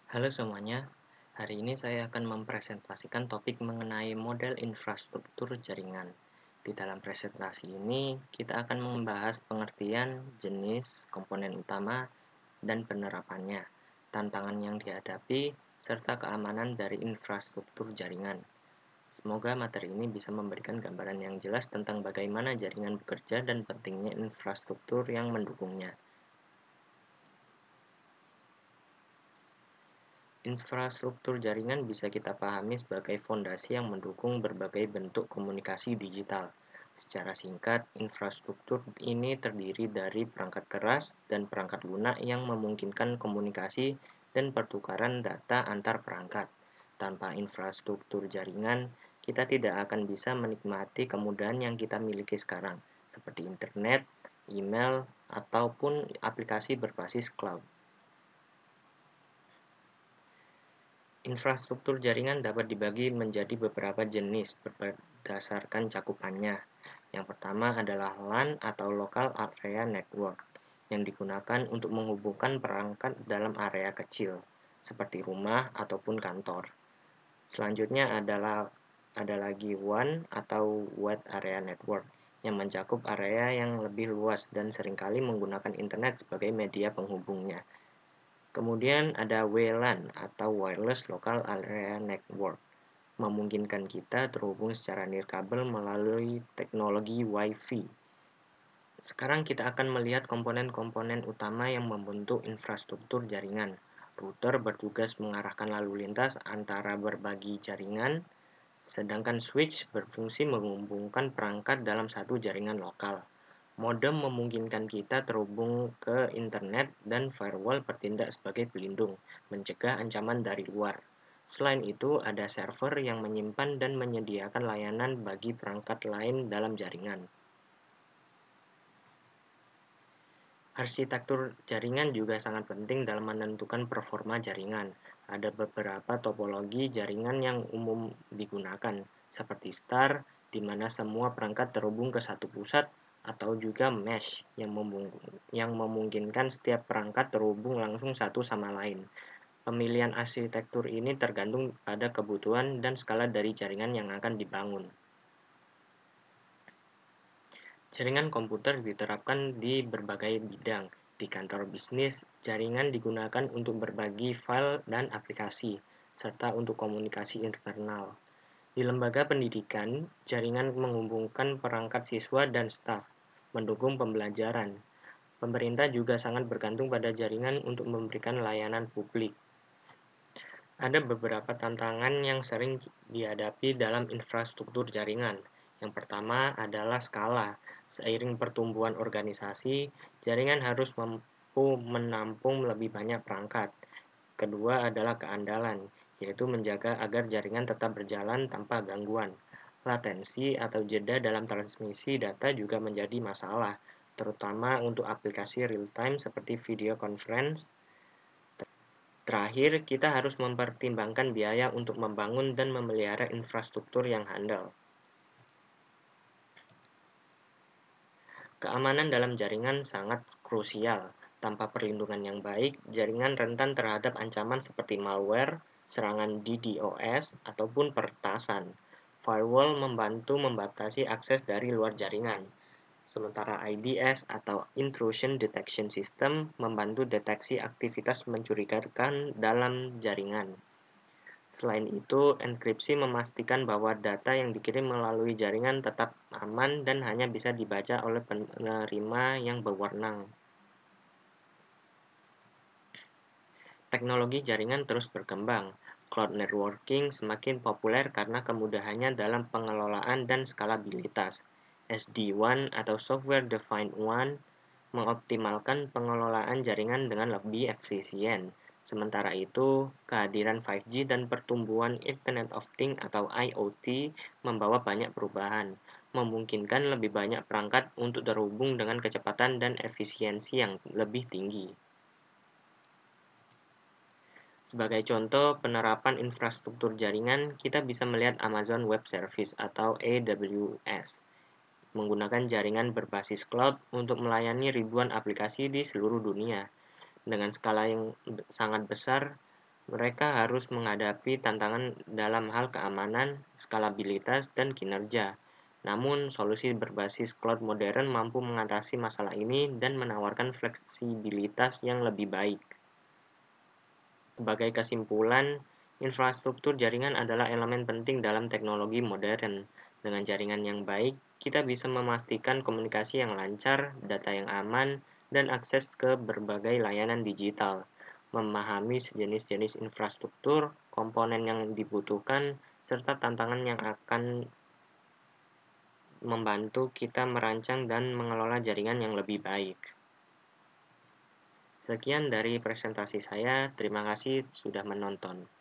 Halo semuanya, hari ini saya akan mempresentasikan topik mengenai model infrastruktur jaringan. Di dalam presentasi ini, kita akan membahas pengertian, jenis, komponen utama, dan penerapannya, tantangan yang dihadapi, serta keamanan dari infrastruktur jaringan. Semoga materi ini bisa memberikan gambaran yang jelas tentang bagaimana jaringan bekerja dan pentingnya infrastruktur yang mendukungnya. Infrastruktur jaringan bisa kita pahami sebagai fondasi yang mendukung berbagai bentuk komunikasi digital. Secara singkat, infrastruktur ini terdiri dari perangkat keras dan perangkat lunak yang memungkinkan komunikasi dan pertukaran data antar perangkat. Tanpa infrastruktur jaringan, kita tidak akan bisa menikmati kemudahan yang kita miliki sekarang, seperti internet, email, ataupun aplikasi berbasis cloud. Infrastruktur jaringan dapat dibagi menjadi beberapa jenis berdasarkan cakupannya. Yang pertama adalah LAN atau Local Area Network, yang digunakan untuk menghubungkan perangkat dalam area kecil, seperti rumah ataupun kantor. Selanjutnya ada lagi WAN atau Wide Area Network, yang mencakup area yang lebih luas dan seringkali menggunakan internet sebagai media penghubungnya. Kemudian ada WLAN atau Wireless Local Area Network, memungkinkan kita terhubung secara nirkabel melalui teknologi Wi-Fi. Sekarang kita akan melihat komponen-komponen utama yang membentuk infrastruktur jaringan. Router bertugas mengarahkan lalu lintas antara berbagi jaringan, sedangkan switch berfungsi menghubungkan perangkat dalam satu jaringan lokal. Modem memungkinkan kita terhubung ke internet dan firewall bertindak sebagai pelindung, mencegah ancaman dari luar. Selain itu, ada server yang menyimpan dan menyediakan layanan bagi perangkat lain dalam jaringan. Arsitektur jaringan juga sangat penting dalam menentukan performa jaringan. Ada beberapa topologi jaringan yang umum digunakan, seperti star, di mana semua perangkat terhubung ke satu pusat, atau juga mesh, yang memungkinkan setiap perangkat terhubung langsung satu sama lain. Pemilihan arsitektur ini tergantung pada kebutuhan dan skala dari jaringan yang akan dibangun. Jaringan komputer diterapkan di berbagai bidang. Di kantor bisnis, jaringan digunakan untuk berbagi file dan aplikasi, serta untuk komunikasi internal. Di lembaga pendidikan, jaringan menghubungkan perangkat siswa dan staf, mendukung pembelajaran. Pemerintah juga sangat bergantung pada jaringan untuk memberikan layanan publik. Ada beberapa tantangan yang sering dihadapi dalam infrastruktur jaringan. Yang pertama adalah skala. Seiring pertumbuhan organisasi, jaringan harus mampu menampung lebih banyak perangkat. Kedua adalah keandalan, yaitu menjaga agar jaringan tetap berjalan tanpa gangguan. Latensi atau jeda dalam transmisi data juga menjadi masalah, terutama untuk aplikasi real-time seperti video conference. Terakhir, kita harus mempertimbangkan biaya untuk membangun dan memelihara infrastruktur yang handal. Keamanan dalam jaringan sangat krusial. Tanpa perlindungan yang baik, jaringan rentan terhadap ancaman seperti malware, serangan DDoS, ataupun peretasan. Firewall membantu membatasi akses dari luar jaringan. Sementara IDS atau Intrusion Detection System membantu deteksi aktivitas mencurigakan dalam jaringan. Selain itu, enkripsi memastikan bahwa data yang dikirim melalui jaringan tetap aman dan hanya bisa dibaca oleh penerima yang berwenang. Teknologi jaringan terus berkembang. Cloud networking semakin populer karena kemudahannya dalam pengelolaan dan skalabilitas. SD-WAN atau Software Defined WAN mengoptimalkan pengelolaan jaringan dengan lebih efisien. Sementara itu, kehadiran 5G dan pertumbuhan Internet of Things atau IoT membawa banyak perubahan, memungkinkan lebih banyak perangkat untuk terhubung dengan kecepatan dan efisiensi yang lebih tinggi. Sebagai contoh penerapan infrastruktur jaringan, kita bisa melihat Amazon Web Service atau AWS, menggunakan jaringan berbasis cloud untuk melayani ribuan aplikasi di seluruh dunia. Dengan skala yang sangat besar, Mereka harus menghadapi tantangan dalam hal keamanan, skalabilitas, dan kinerja. Namun, solusi berbasis cloud modern mampu mengatasi masalah ini dan menawarkan fleksibilitas yang lebih baik. Sebagai kesimpulan, infrastruktur jaringan adalah elemen penting dalam teknologi modern. Dengan jaringan yang baik, kita bisa memastikan komunikasi yang lancar, data yang aman, dan akses ke berbagai layanan digital. Memahami sejenis-jenis infrastruktur, komponen yang dibutuhkan, serta tantangan yang akan membantu kita merancang dan mengelola jaringan yang lebih baik. Sekian dari presentasi saya, terima kasih sudah menonton.